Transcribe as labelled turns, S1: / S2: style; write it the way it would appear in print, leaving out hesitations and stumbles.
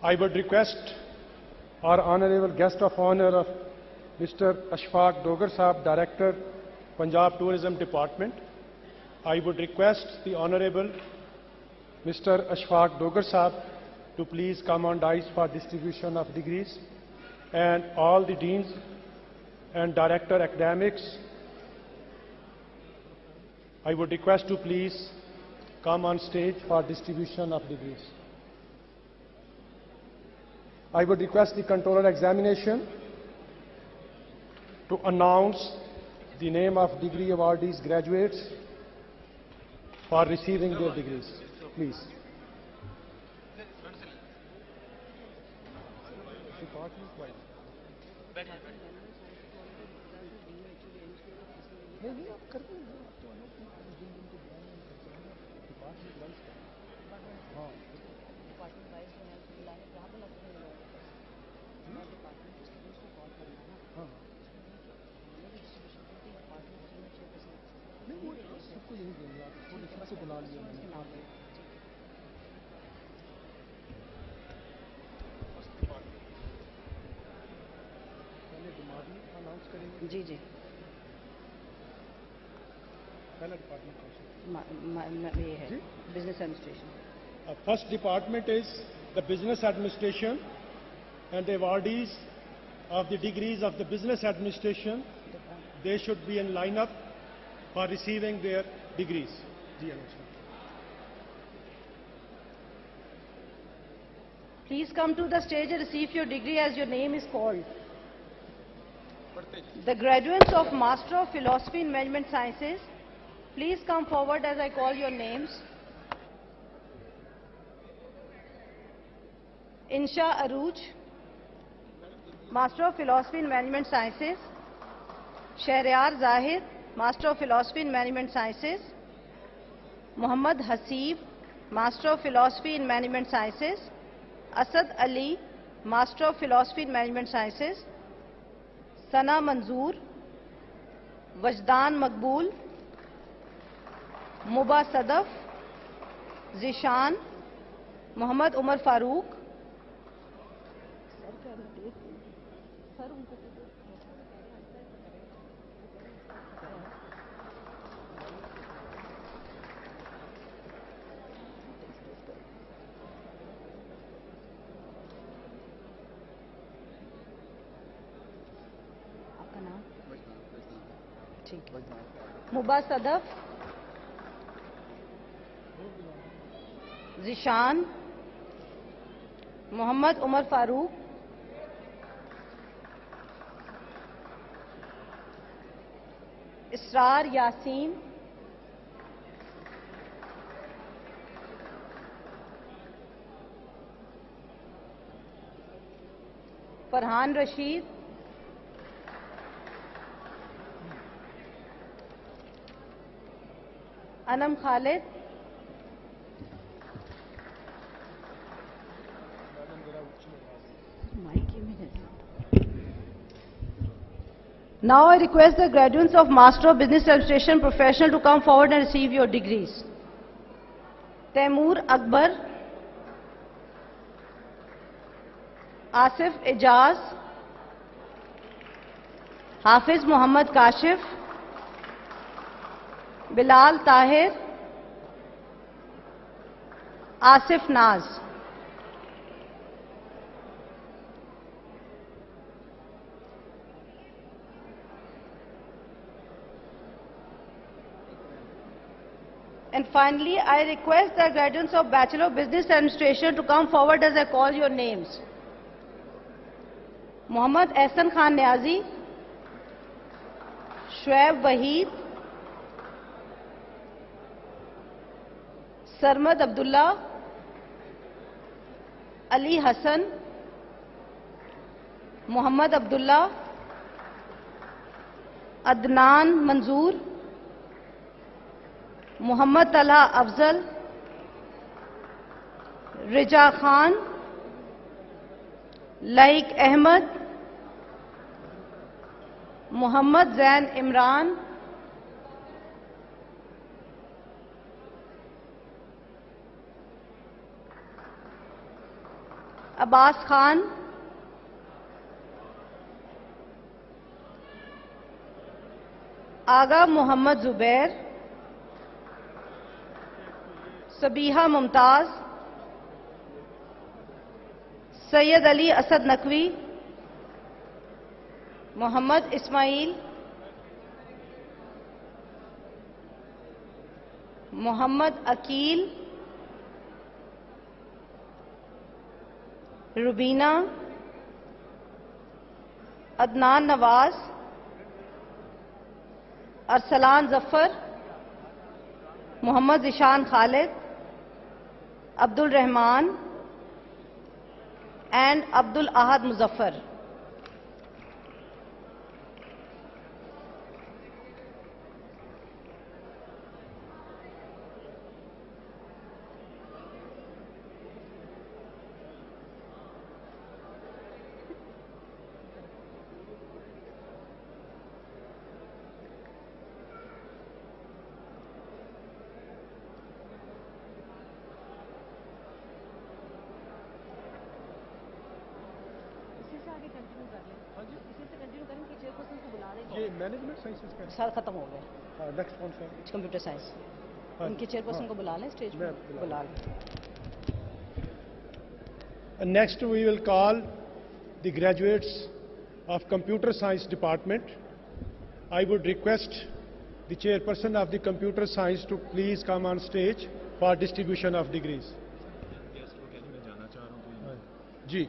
S1: I would request our honorable guest of honor, Mr. Ashfaq Dogar Sahab, Director, Punjab Tourism Department. I would request the honorable Mr. Ashfaq Dogar Sahab to please come on dais for distribution of degrees, and all the deans and director academics, I would request to please come on stage for distribution of degrees. I would request the controller examination to announce the name of degree awardees graduates for receiving their degrees. Please.
S2: जी जी
S1: पहला department
S2: ये है business administration.
S1: First department is the business administration, and the awardees of the degrees of the business administration, they should be in line up for receiving their degrees.
S2: Please come to the stage and receive your degree as your name is called. The graduates of Master of Philosophy in Management Sciences, please come forward as I call your names. Insha Aruj, Master of Philosophy in Management Sciences. Shahriyar Zahid, Master of Philosophy in Management Sciences. Muhammad Haseeb, Master of Philosophy in Management Sciences. Asad Ali, Master of Philosophy in Management Sciences. Sana Manzoor, Wajdan Maqbool, Muba Sadaf, Zishan, Muhammad Umar Farooq. Muba Sadaf, Zeeshan, Mohammad Umar Farooq, Israr Yasin, Farhan Rashid, Anam Khalid, Now I request the graduates of Master of Business Administration Professional to come forward and receive your degrees. Taimur Akbar, Asif Ijaz, Hafiz Muhammad Kashif, Bilal Tahir, Asif Naz. And finally, I request the graduates of Bachelor of Business Administration to come forward as I call your names. Muhammad Ehsan Khan Niazi, Shoaib Waheed, Sarmad Abdullah, Ali Hassan, Muhammad Abdullah, Adnan Manzoor, Muhammad Talha Afzal, Rija Khan, Laik Ahmed, Muhammad Zain Imran, Abbas Khan, Agha Mohammad Zubair, Sabiha Mumtaz, Syed Ali Asad Naqvi, Mohammad Ismail, Mohammad Aqeel, Rubina, Adnan Nawaz, Arsalan Zafar, Mohammad Ishaan Khalid, Abdul Rahman and Abdul Ahad Muzaffar.
S1: ये management sciences का
S2: साल खत्म हो गया।
S1: Next कौन सा?
S2: Computer science. उनके chairperson को बुला लें स्टेज
S1: मैं
S2: पर, बुला लें।
S1: Next we will call the graduates of Computer Science Department. I would request the chairperson of the Computer Science to please come on stage for distribution of degrees. Ji